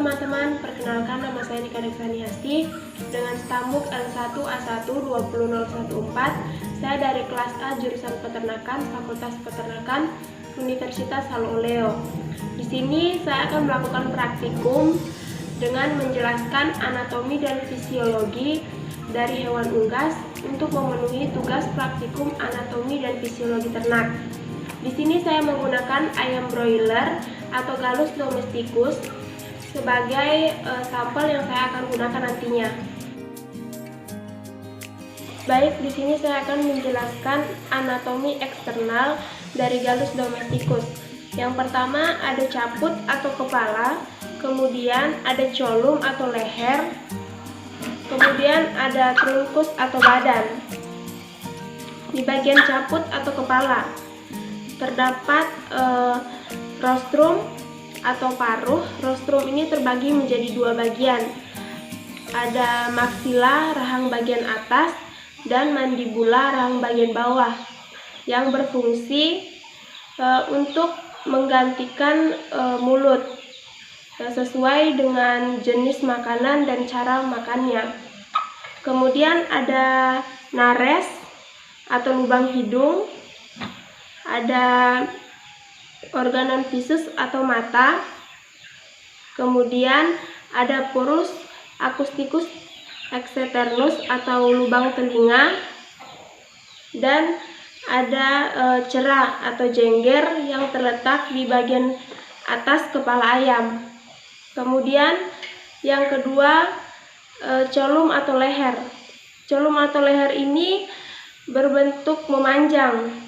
teman-teman, perkenalkan nama saya Nika Deksani Hasti dengan stamuk L1A1 20014. Saya dari kelas A jurusan Peternakan, Fakultas Peternakan, Universitas Haloleo. Di sini saya akan melakukan praktikum dengan menjelaskan anatomi dan fisiologi dari hewan unggas untuk memenuhi tugas praktikum anatomi dan fisiologi ternak. Di sini saya menggunakan ayam broiler atau Gallus domesticus sebagai sampel yang saya akan gunakan nantinya. Baik, di sini saya akan menjelaskan anatomi eksternal dari Gallus domesticus. Yang pertama ada caput atau kepala, kemudian ada colum atau leher, kemudian ada trunkus atau badan. Di bagian caput atau kepala terdapat rostrum atau paruh. Rostrum ini terbagi menjadi dua bagian. Ada maksila rahang bagian atas dan mandibula rahang bagian bawah yang berfungsi untuk menggantikan mulut sesuai dengan jenis makanan dan cara makannya. Kemudian ada nares atau lubang hidung, ada organon visus atau mata, kemudian ada porus acousticus externus atau lubang telinga, dan ada cera atau jengger yang terletak di bagian atas kepala ayam. Kemudian yang kedua colum atau leher. Colum atau leher ini berbentuk memanjang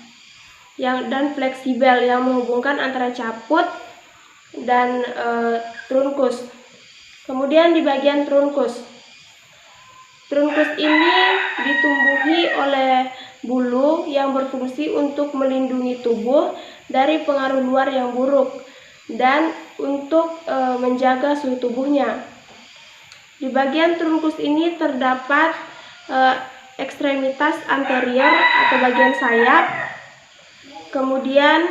dan fleksibel yang menghubungkan antara caput dan trunkus. Kemudian di bagian trunkus ini ditumbuhi oleh bulu yang berfungsi untuk melindungi tubuh dari pengaruh luar yang buruk dan untuk menjaga suhu tubuhnya. Di bagian trunkus ini terdapat ekstremitas anterior atau bagian sayap. Kemudian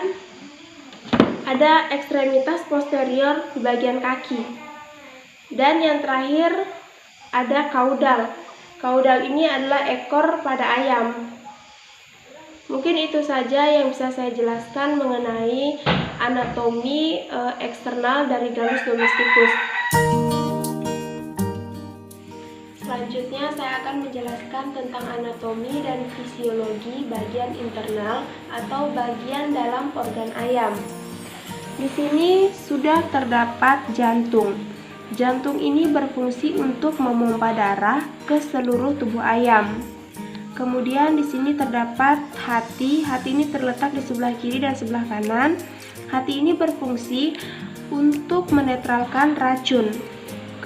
ada ekstremitas posterior di bagian kaki. Dan yang terakhir ada kaudal. Kaudal ini adalah ekor pada ayam. Mungkin itu saja yang bisa saya jelaskan mengenai anatomi eksternal dari Gallus domesticus. Selanjutnya saya akan menjelaskan tentang anatomi dan fisiologi bagian internal atau bagian dalam organ ayam. Di sini sudah terdapat jantung. Jantung ini berfungsi untuk memompa darah ke seluruh tubuh ayam. Kemudian di sini terdapat hati. Hati ini terletak di sebelah kiri dan sebelah kanan. Hati ini berfungsi untuk menetralkan racun.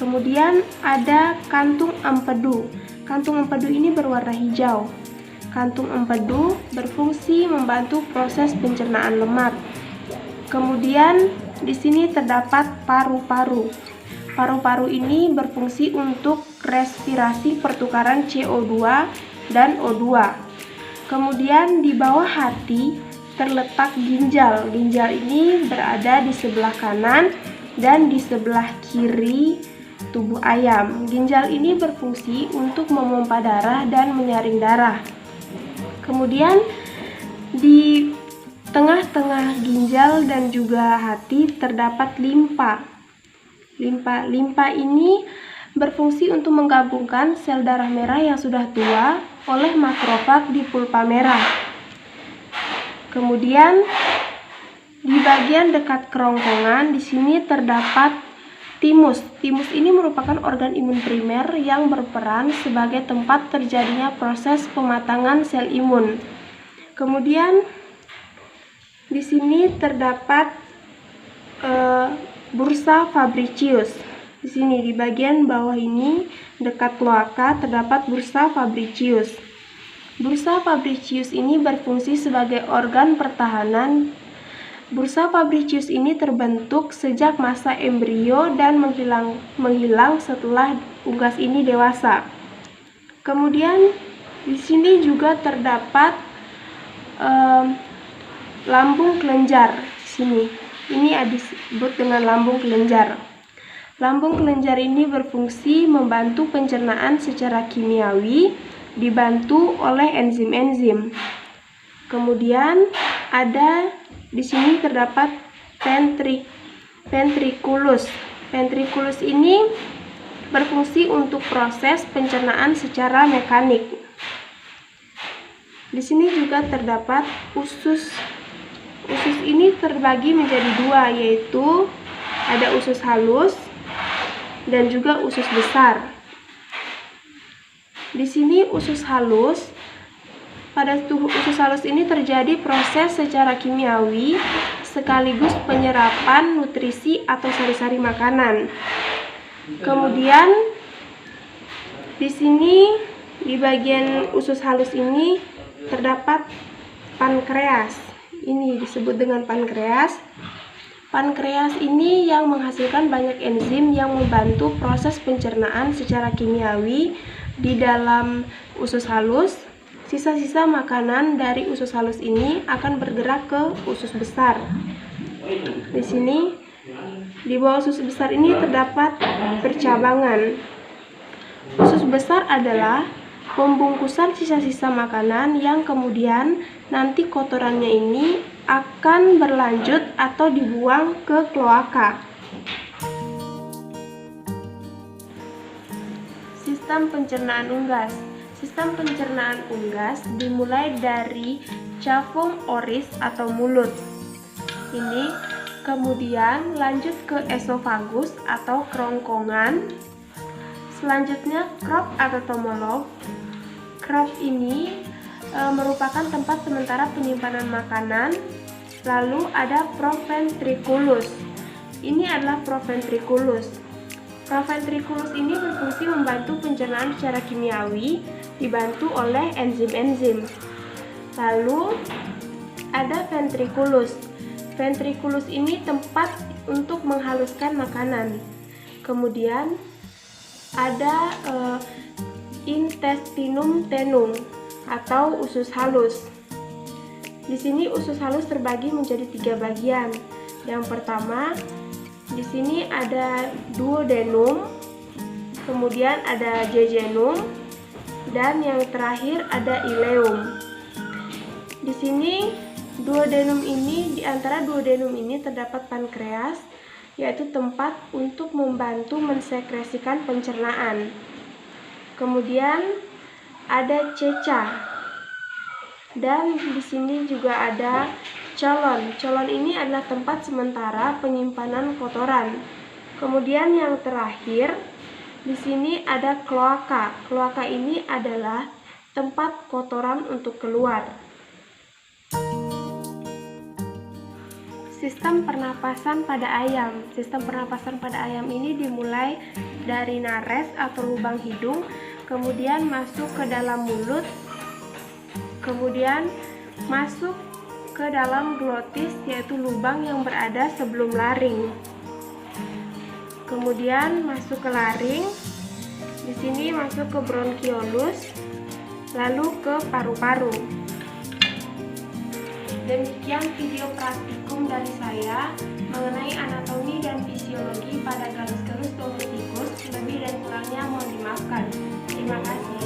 Kemudian ada kantung empedu. Kantung empedu ini berwarna hijau. Kantung empedu berfungsi membantu proses pencernaan lemak. Kemudian di sini terdapat paru-paru. Paru-paru ini berfungsi untuk respirasi pertukaran CO2 dan O2. Kemudian di bawah hati terletak ginjal. Ginjal ini berada di sebelah kanan dan di sebelah kiri tubuh ayam. Ginjal ini berfungsi untuk memompa darah dan menyaring darah. Kemudian di tengah-tengah ginjal dan juga hati terdapat limpa. Limpa ini berfungsi untuk menggabungkan sel darah merah yang sudah tua oleh makrofag di pulpa merah. Kemudian di bagian dekat kerongkongan di sini terdapat timus. Timus ini merupakan organ imun primer yang berperan sebagai tempat terjadinya proses pematangan sel imun. Kemudian di sini terdapat bursa fabricius. Di sini di bagian bawah ini dekat kloaka terdapat bursa fabricius. Bursa fabricius ini berfungsi sebagai organ pertahanan. Bursa fabricius ini terbentuk sejak masa embrio dan menghilang setelah unggas ini dewasa. Kemudian di sini juga terdapat lambung kelenjar. Di sini ini disebut dengan lambung kelenjar. Lambung kelenjar ini berfungsi membantu pencernaan secara kimiawi, dibantu oleh enzim-enzim. Kemudian ada di sini terdapat ventriculus. Ventriculus ini berfungsi untuk proses pencernaan secara mekanik. Di sini juga terdapat usus. Usus ini terbagi menjadi dua, yaitu ada usus halus dan juga usus besar. Di sini usus halus, pada tubuh usus halus ini terjadi proses secara kimiawi sekaligus penyerapan nutrisi atau sari-sari makanan. Kemudian di sini di bagian usus halus ini terdapat pankreas. Ini disebut dengan pankreas. Pankreas ini yang menghasilkan banyak enzim yang membantu proses pencernaan secara kimiawi di dalam usus halus. Sisa-sisa makanan dari usus halus ini akan bergerak ke usus besar. Di sini di bawah usus besar ini terdapat percabangan. Usus besar adalah pembungkusan sisa-sisa makanan yang kemudian nanti kotorannya ini akan berlanjut atau dibuang ke kloaka. Sistem pencernaan unggas. Sistem pencernaan unggas dimulai dari cavum oris atau mulut. Ini kemudian lanjut ke esofagus atau kerongkongan. Selanjutnya crop atau tomolog. Crop ini merupakan tempat sementara penyimpanan makanan. Lalu ada proventriculus. Ini adalah proventriculus. Proventriculus ini berfungsi membantu pencernaan secara kimiawi, dibantu oleh enzim-enzim. Lalu ada ventriculus. Ventriculus ini tempat untuk menghaluskan makanan. Kemudian ada intestinum tenung atau usus halus. Di sini usus halus terbagi menjadi 3 bagian. Yang pertama, di sini ada duodenum, kemudian ada jejunum, dan yang terakhir ada ileum. Di sini duodenum ini, di antara duodenum ini terdapat pankreas, yaitu tempat untuk membantu mensekresikan pencernaan. Kemudian ada ceca, dan di sini juga ada colon. Colon ini adalah tempat sementara penyimpanan kotoran. Kemudian yang terakhir di sini ada kloaka. Kloaka ini adalah tempat kotoran untuk keluar. Sistem pernapasan pada ayam. Sistem pernapasan pada ayam ini dimulai dari nares atau lubang hidung, kemudian masuk ke dalam mulut, kemudian masuk ke dalam glotis, yaitu lubang yang berada sebelum laring. Kemudian masuk ke laring. Di sini masuk ke bronkiolus, lalu ke paru-paru. Demikian video praktikum dari saya mengenai anatomi dan fisiologi pada galus-galus domesticus. Lebih dan kurangnya mohon dimaafkan. Terima kasih.